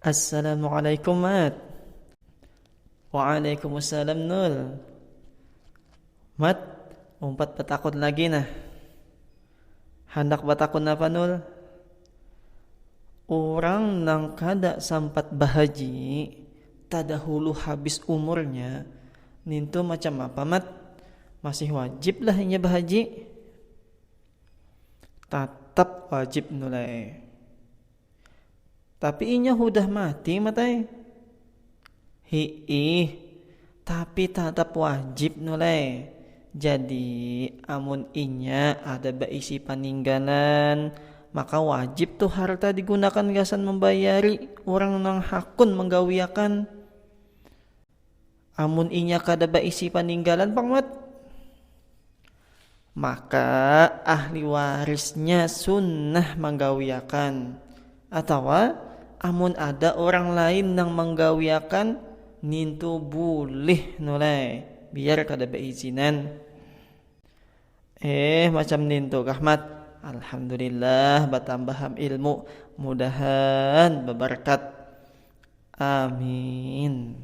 Assalamualaikum Mat. Waalaikumsalam Nul. Mat, umpat batakon lagi nah. Hendak batakon apa Nul? Orang nang kada sampat bahaji tadahulu habis umurnya nintu macam apa Mat? Masih wajib lah inya bahaji? Tetap wajib nulai. Tapi inya udah mati matai. Hiih, tapi tetap wajib nulai. Jadi amun inya ada baisi paninggalan, maka wajib tuh harta digunakan gasan membayari orang nang hakun menggawiakan. Amun inya kada baisi paninggalan pangmat, maka ahli warisnya sunnah menggawiakan. Atau amun ada orang lain nang menggawiakan, nintu boleh nulai biar kada beizinan. Macam nintu kahmat. Alhamdulillah batambaham ilmu, mudahan berberkat. Amin.